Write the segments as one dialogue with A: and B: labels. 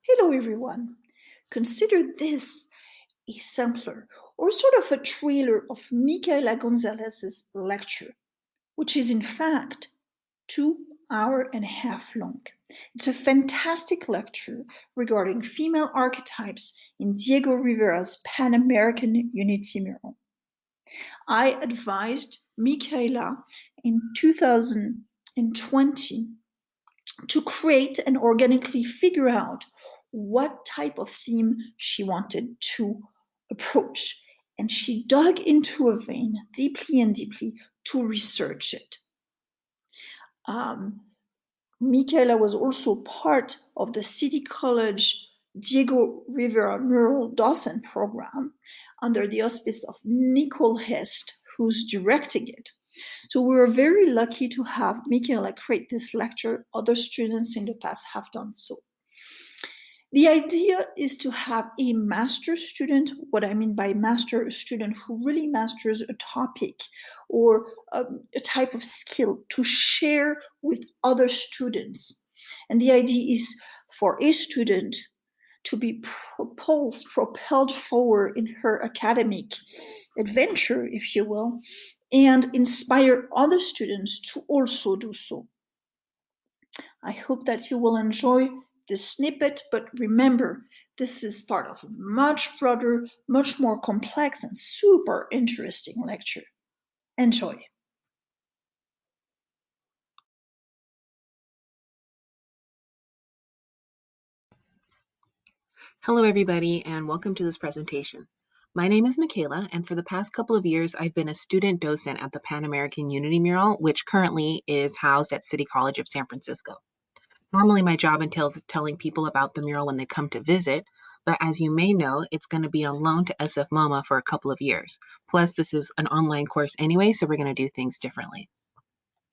A: Hello, everyone. Consider this a sampler or sort of a trailer of Michaela Gonzalez's lecture, which is in fact 2 hours and a half long. It's a fantastic lecture regarding female archetypes in Diego Rivera's Pan American Unity mural. I advised Michaela in 2020 to create and organically figure out what type of theme she wanted to approach. And she dug into a vein deeply and deeply to research it. Michaela was also part of the City College Diego Rivera Mural Docent program under the auspice of Nicole Hest, who's directing it. So we were very lucky to have Michaela create this lecture. Other students in the past have done so. The idea is to have a master student. What I mean by master, a student who really masters a topic or a type of skill to share with other students. And the idea is for a student to be propelled forward in her academic adventure, if you will, and inspire other students to also do so. I hope that you will enjoy this snippet, but remember, this is part of a much broader, much more complex, and super interesting lecture. Enjoy.
B: Hello, everybody, and welcome to this presentation. My name is Michaela, and for the past couple of years, I've been a student docent at the Pan American Unity Mural, which currently is housed at City College of San Francisco. Normally, my job entails telling people about the mural when they come to visit, but as you may know, it's going to be on loan to SF MoMA for a couple of years. Plus, this is an online course anyway, so we're going to do things differently.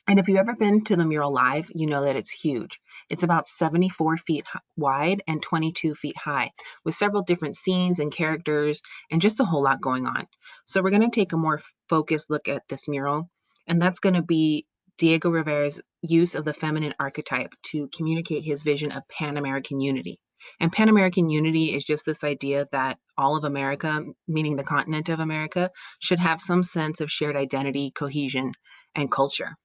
B: And if you've ever been to the mural live, you know that it's huge. It's about 74 feet wide and 22 feet high, with several different scenes and characters and just a whole lot going on. So we're going to take a more focused look at this mural, and that's going to be Diego Rivera's use of the feminine archetype to communicate his vision of Pan-American unity. And Pan-American unity is just this idea that all of America, meaning the continent of America, should have some sense of shared identity, cohesion, and culture.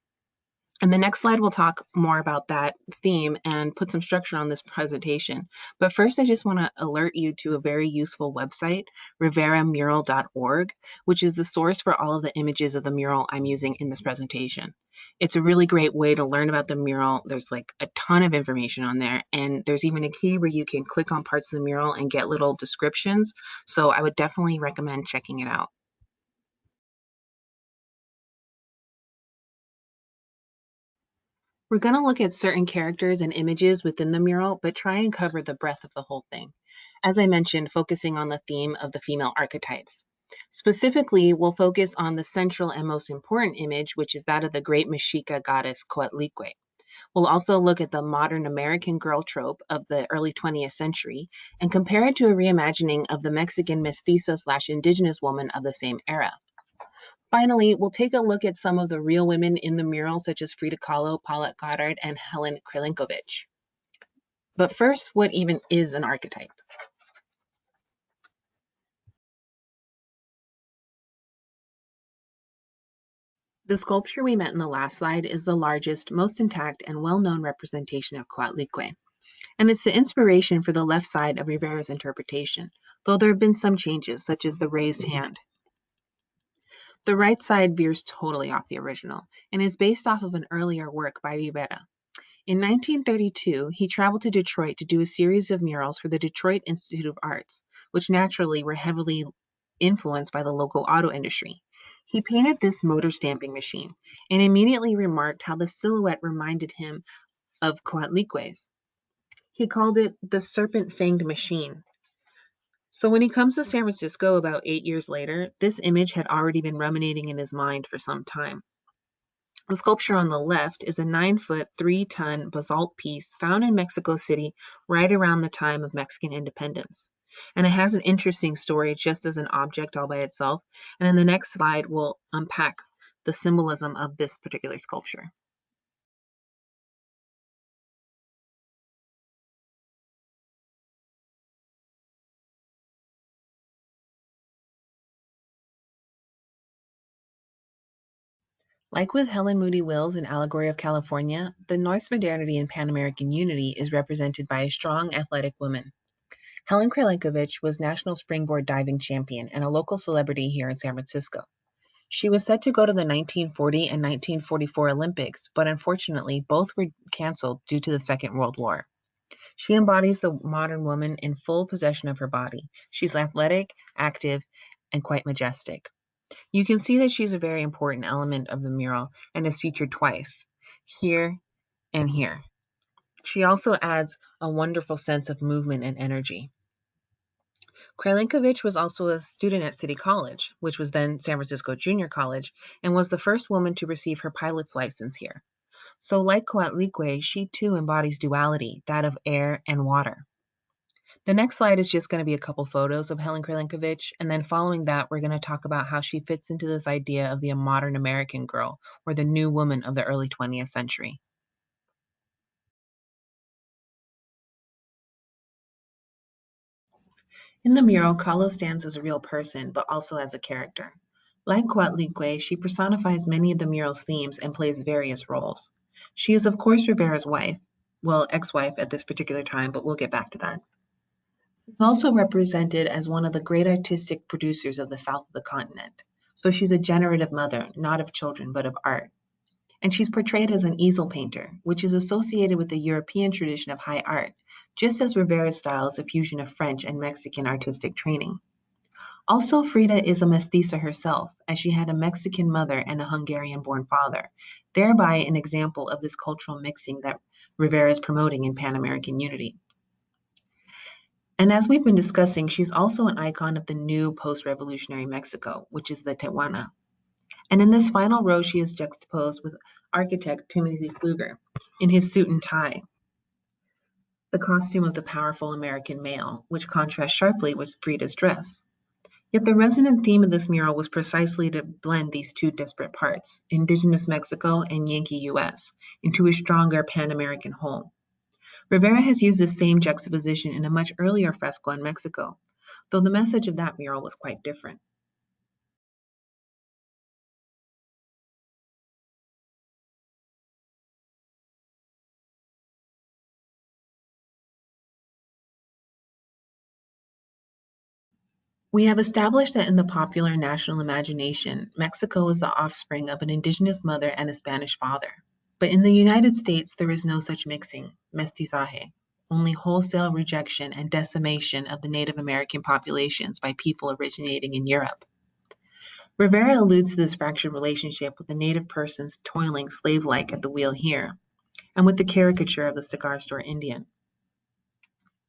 B: And the next slide will talk more about that theme and put some structure on this presentation. But first, I just want to alert you to a very useful website, riveramural.org, which is the source for all of the images of the mural I'm using in this presentation. It's a really great way to learn about the mural. There's like a ton of information on there, and there's even a key where you can click on parts of the mural and get little descriptions. So I would definitely recommend checking it out. We're going to look at certain characters and images within the mural, but try and cover the breadth of the whole thing. As I mentioned, focusing on the theme of the female archetypes. Specifically, we'll focus on the central and most important image, which is that of the great Mexica goddess Coatlicue. We'll also look at the modern American girl trope of the early 20th century and compare it to a reimagining of the Mexican mestiza/indigenous woman of the same era. Finally, we'll take a look at some of the real women in the mural, such as Frida Kahlo, Paulette Goddard, and Helen Krelinkovich. But first, what even is an archetype? The sculpture we met in the last slide is the largest, most intact, and well-known representation of Coatlicue. And it's the inspiration for the left side of Rivera's interpretation, though there have been some changes, such as the raised hand. The right side veers totally off the original, and is based off of an earlier work by Rivera. In 1932, he traveled to Detroit to do a series of murals for the Detroit Institute of Arts, which naturally were heavily influenced by the local auto industry. He painted this motor stamping machine and immediately remarked how the silhouette reminded him of Coatlicue's. He called it the serpent-fanged machine. So when he comes to San Francisco about 8 years later, this image had already been ruminating in his mind for some time. The sculpture on the left is a 9-foot, 3-ton basalt piece found in Mexico City right around the time of Mexican independence. And it has an interesting story just as an object all by itself. And in the next slide, we'll unpack the symbolism of this particular sculpture. Like with Helen Moody Will's in Allegory of California, the North's modernity in Pan American unity is represented by a strong, athletic woman. Helen Krelenkovich was national springboard diving champion and a local celebrity here in San Francisco. She was set to go to the 1940 and 1944 Olympics, but unfortunately, both were canceled due to the Second World War. She embodies the modern woman in full possession of her body. She's athletic, active, and quite majestic. You can see that she's a very important element of the mural and is featured twice, here and here. She also adds a wonderful sense of movement and energy. Krelenkovich was also a student at City College, which was then San Francisco Junior College, and was the first woman to receive her pilot's license here. So like Coatlicue, she too embodies duality, that of air and water. The next slide is just going to be a couple photos of Helen Krelenkovich, and then following that, we're going to talk about how she fits into this idea of the modern American girl, or the new woman of the early 20th century. In the mural, Kahlo stands as a real person, but also as a character. Like Coatlicue, she personifies many of the mural's themes and plays various roles. She is, of course, Rivera's wife, well, ex-wife at this particular time, but we'll get back to that. She's also represented as one of the great artistic producers of the south of the continent. So she's a generative mother, not of children, but of art. And she's portrayed as an easel painter, which is associated with the European tradition of high art, just as Rivera's style is a fusion of French and Mexican artistic training. Also, Frida is a mestiza herself, as she had a Mexican mother and a Hungarian-born father, thereby an example of this cultural mixing that Rivera is promoting in Pan-American unity. And as we've been discussing, she's also an icon of the new post-revolutionary Mexico, which is the Tehuana. And in this final row, she is juxtaposed with architect Timothy Pfluger in his suit and tie, the costume of the powerful American male, which contrasts sharply with Frida's dress. Yet the resonant theme of this mural was precisely to blend these two disparate parts, indigenous Mexico and Yankee US, into a stronger Pan-American whole. Rivera has used the same juxtaposition in a much earlier fresco in Mexico, though the message of that mural was quite different. We have established that in the popular national imagination, Mexico is the offspring of an indigenous mother and a Spanish father. But in the United States, there is no such mixing, mestizaje, only wholesale rejection and decimation of the Native American populations by people originating in Europe. Rivera alludes to this fractured relationship with the native persons toiling slave-like at the wheel here, and with the caricature of the cigar store Indian.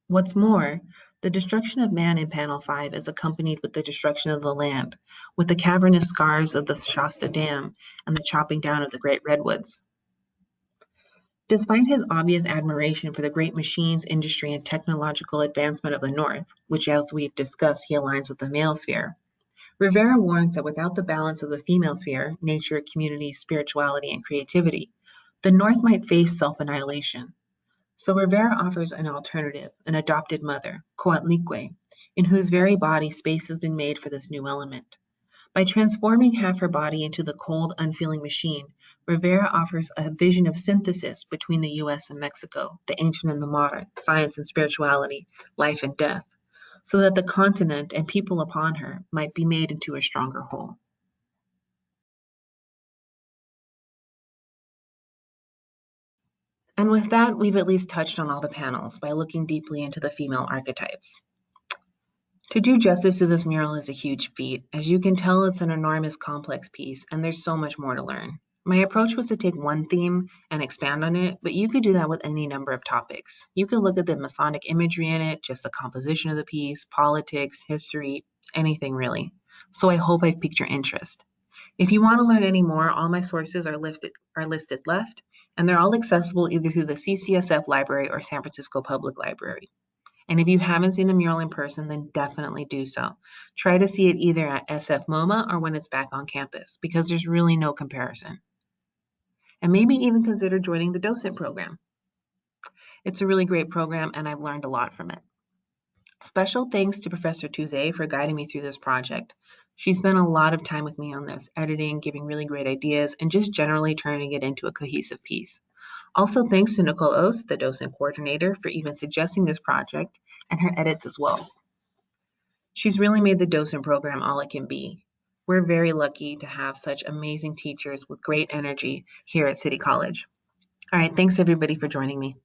B: What's more, the destruction of man in panel 5 is accompanied with the destruction of the land, with the cavernous scars of the Shasta Dam and the chopping down of the great redwoods. Despite his obvious admiration for the great machines, industry, and technological advancement of the North, which as we've discussed he aligns with the male sphere, Rivera warns that without the balance of the female sphere, nature, community, spirituality, and creativity, the North might face self-annihilation. So Rivera offers an alternative, an adopted mother, Coatlicue, in whose very body space has been made for this new element. By transforming half her body into the cold, unfeeling machine, Rivera offers a vision of synthesis between the US and Mexico, the ancient and the modern, science and spirituality, life and death, so that the continent and people upon her might be made into a stronger whole. And with that, we've at least touched on all the panels by looking deeply into the female archetypes. To do justice to this mural is a huge feat. As you can tell, it's an enormous complex piece, and there's so much more to learn. My approach was to take one theme and expand on it, but you could do that with any number of topics. You could look at the Masonic imagery in it, just the composition of the piece, politics, history, anything really. So I hope I've piqued your interest. If you want to learn any more, all my sources are listed left, and they're all accessible either through the CCSF Library or San Francisco Public Library. And if you haven't seen the mural in person, then definitely do so. Try to see it either at SF MoMA or when it's back on campus, because there's really no comparison. And maybe even consider joining the docent program. It's a really great program, and I've learned a lot from it. Special thanks to Professor Touze for guiding me through this project. She spent a lot of time with me on this, editing, giving really great ideas, and just generally turning it into a cohesive piece. Also, thanks to Nicole Ost, the docent coordinator, for even suggesting this project and her edits as well. She's really made the docent program all it can be. We're very lucky to have such amazing teachers with great energy here at City College. All right, thanks everybody for joining me.